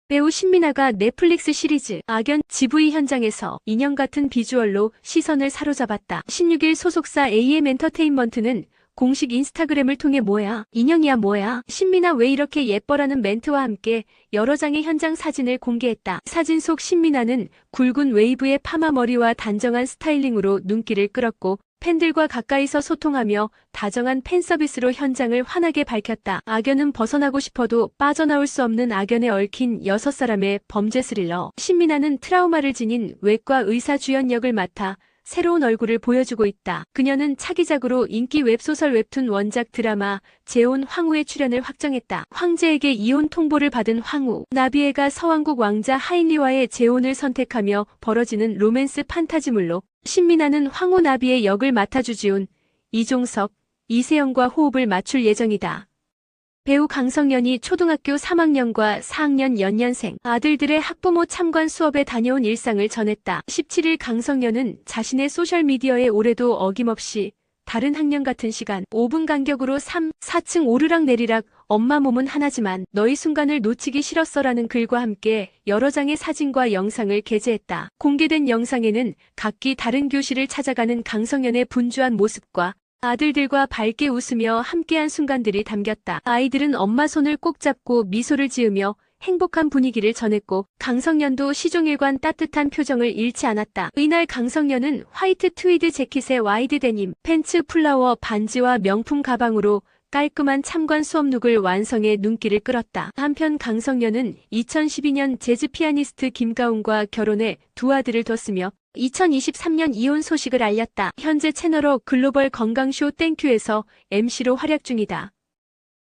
배우 신민아가 넷플릭스 시리즈 악연 GV 현장에서 인형 같은 비주얼로 시선을 사로잡았다. 16일 소속사 AM 엔터테인먼트는 공식 인스타그램을 통해 뭐야, 인형이야 뭐야, 신민아 왜 이렇게 예뻐라는 멘트와 함께 여러 장의 현장 사진을 공개했다. 사진 속 신민아는 굵은 웨이브의 파마 머리와 단정한 스타일링으로 눈길을 끌었고 팬들과 가까이서 소통하며 다정한 팬서비스로 현장을 환하게 밝혔다. 악연은 벗어나고 싶어도 빠져나올 수 없는 악연에 얽힌 6사람의 범죄 스릴러. 신민아는 트라우마를 지닌 외과 의사 주연 역을 맡아 새로운 얼굴을 보여주고 있다. 그녀는 차기작으로 인기 웹소설 웹툰 원작 드라마 재혼 황후의 출연을 확정했다. 황제에게 이혼 통보를 받은 황후 나비에가 서왕국 왕자 하인리와의 재혼을 선택하며 벌어지는 로맨스 판타지물로 신민아는 황후 나비의 역을 맡아주지훈, 이종석, 이세영과 호흡을 맞출 예정이다. 배우 강성연이 초등학교 3학년과 4학년 연년생 아들들의 학부모 참관 수업에 다녀온 일상을 전했다. 17일 강성연은 자신의 소셜미디어에 올해도 어김없이 다른 학년 같은 시간 5분 간격으로 3, 4층 오르락내리락 엄마 몸은 하나지만 너희 순간을 놓치기 싫었어라는 글과 함께 여러 장의 사진과 영상을 게재했다. 공개된 영상에는 각기 다른 교실을 찾아가는 강성연의 분주한 모습과 아들들과 밝게 웃으며 함께한 순간들이 담겼다. 아이들은 엄마 손을 꼭 잡고 미소를 지으며 행복한 분위기를 전했고 강성연도 시종일관 따뜻한 표정을 잃지 않았다. 이날 강성연은 화이트 트위드 재킷에 와이드 데님, 팬츠 플라워 반지와 명품 가방으로 깔끔한 참관 수업룩을 완성해 눈길을 끌었다. 한편 강성연은 2012년 재즈 피아니스트 김가훈과 결혼해 두 아들을 뒀으며 2023년 이혼 소식을 알렸다. 현재 채널5 글로벌 건강쇼 땡큐에서 MC로 활약 중이다.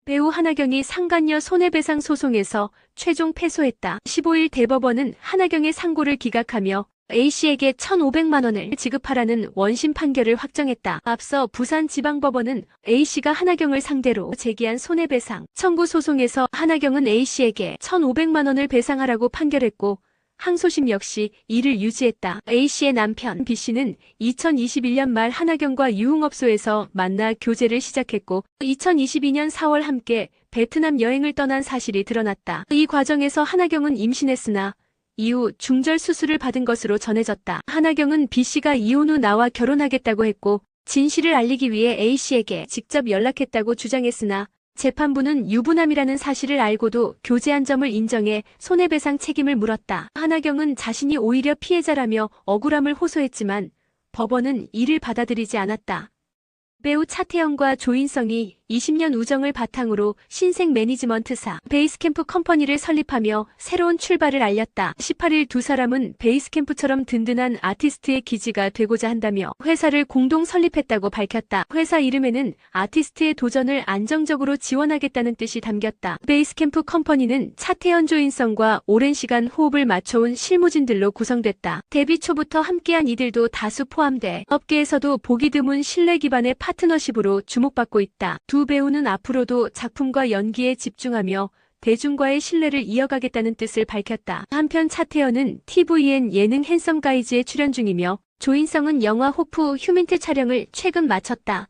배우 한하경이 상간녀 손해배상 소송에서 최종 패소했다. 15일 대법원은 한하경의 상고를 기각하며 A씨에게 1,500만 원을 지급하라는 원심 판결을 확정했다. 앞서 부산지방법원은 A씨가 한하경을 상대로 제기한 손해배상 청구 소송에서 한하경은 A씨에게 1,500만 원을 배상하라고 판결했고 항소심 역시 이를 유지했다. A씨의 남편 B씨는 2021년 말 한하경과 유흥업소에서 만나 교제를 시작했고 2022년 4월 함께 베트남 여행을 떠난 사실이 드러났다. 이 과정에서 한하경은 임신했으나 이후 중절 수술을 받은 것으로 전해졌다. 한하경은 B씨가 이혼 후 나와 결혼하겠다고 했고 진실을 알리기 위해 A씨에게 직접 연락했다고 주장했으나 재판부는 유부남이라는 사실을 알고도 교제한 점을 인정해 손해배상 책임을 물었다. 한하경은 자신이 오히려 피해자라며 억울함을 호소했지만 법원은 이를 받아들이지 않았다. 배우 차태현과 조인성이 20년 우정을 바탕으로 신생 매니지먼트사 베이스캠프 컴퍼니를 설립하며 새로운 출발을 알렸다. 18일 두 사람은 베이스캠프처럼 든든한 아티스트의 기지가 되고자 한다며 회사를 공동 설립했다고 밝혔다. 회사 이름에는 아티스트의 도전을 안정적으로 지원하겠다는 뜻이 담겼다. 베이스캠프 컴퍼니는 차태현 조인성과 오랜 시간 호흡을 맞춰온 실무진들로 구성됐다. 데뷔 초부터 함께한 이들도 다수 포함돼 업계에서도 보기 드문 신뢰 기반의 파트너십으로 주목받고 있다. 두 배우는 앞으로도 작품과 연기에 집중하며 대중과의 신뢰를 이어가겠다는 뜻을 밝혔다. 한편 차태현은 TVN 예능 핸섬 가이즈에 출연 중이며 조인성은 영화 호프 휴민트 촬영을 최근 마쳤다.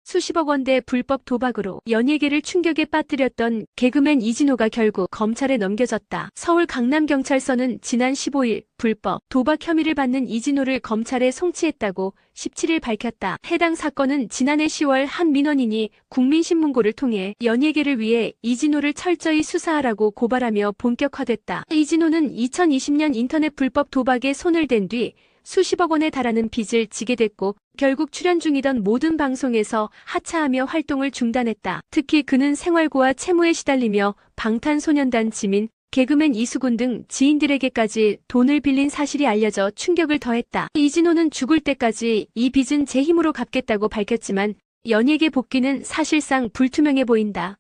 수십억 원대 불법 도박으로 연예계를 충격에 빠뜨렸던 개그맨 이진호가 결국 검찰에 넘겨졌다. 서울 강남경찰서는 지난 15일 불법 도박 혐의를 받는 이진호를 검찰에 송치했다고 17일 밝혔다. 해당 사건은 지난해 10월 한 민원인이 국민신문고를 통해 연예계를 위해 이진호를 철저히 수사하라고 고발하며 본격화됐다. 이진호는 2020년 인터넷 불법 도박에 손을 댄 뒤 수십억 원에 달하는 빚을 지게 됐고 결국 출연 중이던 모든 방송에서 하차하며 활동을 중단했다. 특히 그는 생활고와 채무에 시달리며 방탄소년단 지민, 개그맨 이수근 등 지인들에게까지 돈을 빌린 사실이 알려져 충격을 더했다. 이진호는 죽을 때까지 이 빚은 제 힘으로 갚겠다고 밝혔지만 연예계 복귀는 사실상 불투명해 보인다.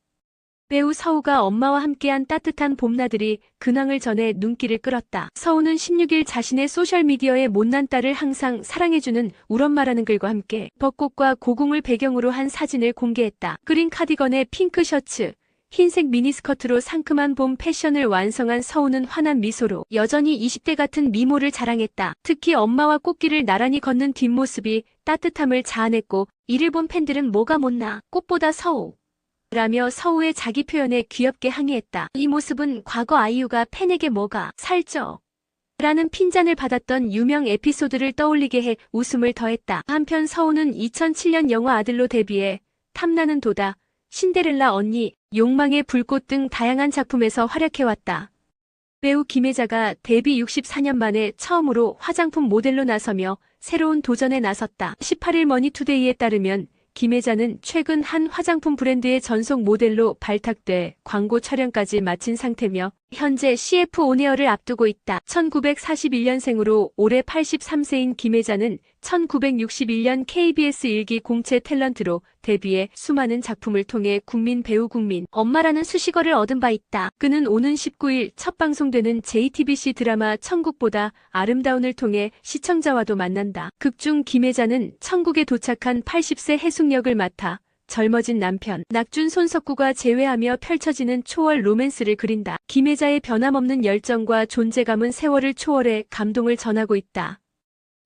배우 서우가 엄마와 함께한 따뜻한 봄나들이 근황을 전해 눈길을 끌었다. 서우는 16일 자신의 소셜미디어에 못난 딸을 항상 사랑해주는 울엄마라는 글과 함께 벚꽃과 고궁을 배경으로 한 사진을 공개했다. 그린 카디건에 핑크 셔츠, 흰색 미니스커트로 상큼한 봄 패션을 완성한 서우는 환한 미소로 여전히 20대 같은 미모를 자랑했다. 특히 엄마와 꽃길을 나란히 걷는 뒷모습이 따뜻함을 자아냈고 이를 본 팬들은 뭐가 못나 꽃보다 서우 라며 서우의 자기 표현에 귀엽게 항의했다. 이 모습은 과거 아이유가 팬에게 뭐가 살쪄 라는 핀잔을 받았던 유명 에피소드를 떠올리게 해 웃음을 더했다. 한편 서우는 2007년 영화 아들로 데뷔해 탐나는 도다, 신데렐라 언니, 욕망의 불꽃 등 다양한 작품에서 활약해왔다. 배우 김혜자가 데뷔 64년 만에 처음으로 화장품 모델로 나서며 새로운 도전에 나섰다. 18일 머니투데이에 따르면 김혜자는 최근 한 화장품 브랜드의 전속 모델로 발탁돼 광고 촬영까지 마친 상태며 현재 CF 온에어를 앞두고 있다. 1941년생으로 올해 83세인 김혜자는 1961년 KBS 일기 공채 탤런트로 데뷔해 수많은 작품을 통해 국민 배우 국민 엄마라는 수식어를 얻은 바 있다. 그는 오는 19일 첫 방송되는 JTBC 드라마 천국보다 아름다운을 통해 시청자와도 만난다. 극중 김혜자는 천국에 도착한 80세 해숙 역을 맡아 젊어진 남편 낙준 손석구가 재회하며 펼쳐지는 초월 로맨스를 그린다. 김혜자의 변함없는 열정과 존재감은 세월을 초월해 감동을 전하고 있다.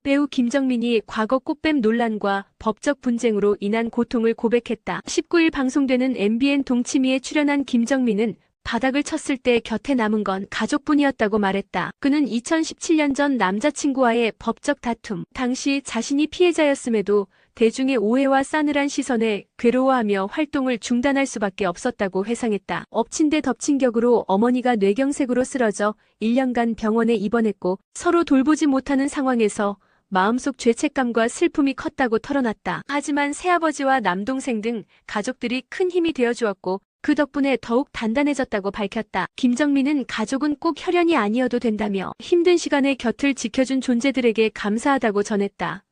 배우 김정민이 과거 꽃뱀 논란과 법적 분쟁으로 인한 고통을 고백했다. 19일 방송되는 MBN 동치미에 출연한 김정민은 바닥을 쳤을 때 곁에 남은 건 가족뿐이었다고 말했다. 그는 2017년 전 남자친구와의 법적 다툼 당시 자신이 피해자였음에도 대중의 오해와 싸늘한 시선에 괴로워하며 활동을 중단할 수밖에 없었다고 회상했다. 엎친 데 덮친 격으로 어머니가 뇌경색으로 쓰러져 1년간 병원에 입원했고 서로 돌보지 못하는 상황에서 마음속 죄책감과 슬픔이 컸다고 털어놨다. 하지만 새아버지와 남동생 등 가족들이 큰 힘이 되어주었고 그 덕분에 더욱 단단해졌다고 밝혔다. 김정민은 가족은 꼭 혈연이 아니어도 된다며 힘든 시간에 곁을 지켜준 존재들에게 감사하다고 전했다.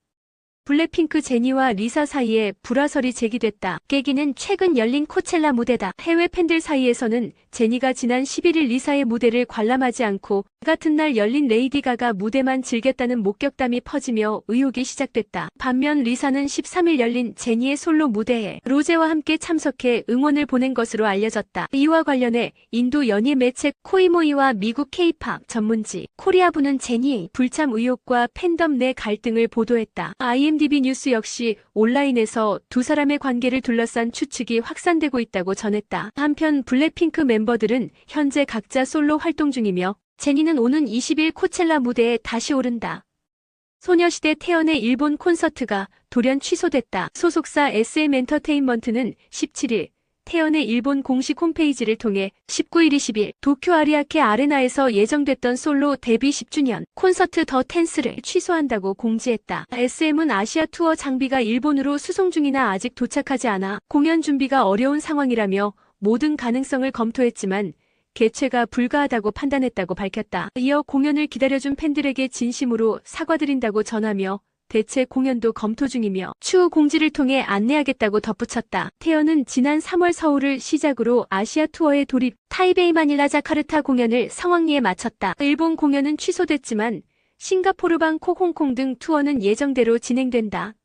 블랙핑크 제니와 리사 사이에 불화설이 제기됐다. 계기는 최근 열린 코첼라 무대다. 해외 팬들 사이에서는 제니가 지난 11일 리사의 무대를 관람하지 않고 같은 날 열린 레이디 가가 무대만 즐겼다는 목격담이 퍼지며 의혹이 시작됐다. 반면 리사는 13일 열린 제니의 솔로 무대에 로제와 함께 참석해 응원을 보낸 것으로 알려졌다. 이와 관련해 인도 연예 매체 코이모이와 미국 K-팝 전문지 코리아부는 제니의 불참 의혹과 팬덤 내 갈등을 보도했다. IMDb 뉴스 역시 온라인에서 두 사람의 관계를 둘러싼 추측이 확산되고 있다고 전했다. 한편 블랙핑크 멤버들은 현재 각자 솔로 활동 중이며 제니는 오는 20일 코첼라 무대에 다시 오른다. 소녀시대 태연의 일본 콘서트가 돌연 취소됐다. 소속사 SM엔터테인먼트는 17일 태연의 일본 공식 홈페이지를 통해 19일 20일 도쿄 아리아케 아레나에서 예정됐던 솔로 데뷔 10주년 콘서트 더 텐스를 취소한다고 공지했다. SM은 아시아 투어 장비가 일본으로 수송 중이나 아직 도착하지 않아 공연 준비가 어려운 상황이라며 모든 가능성을 검토했지만 개최가 불가하다고 판단했다고 밝혔다. 이어 공연을 기다려준 팬들에게 진심으로 사과드린다고 전하며 대체 공연도 검토 중이며 추후 공지를 통해 안내하겠다고 덧붙였다. 태연은 지난 3월 서울을 시작으로 아시아 투어에 돌입, 타이베이 마닐라 자카르타 공연을 성황리에 마쳤다. 일본 공연은 취소됐지만 싱가포르 방콕 홍콩 등 투어는 예정대로 진행된다.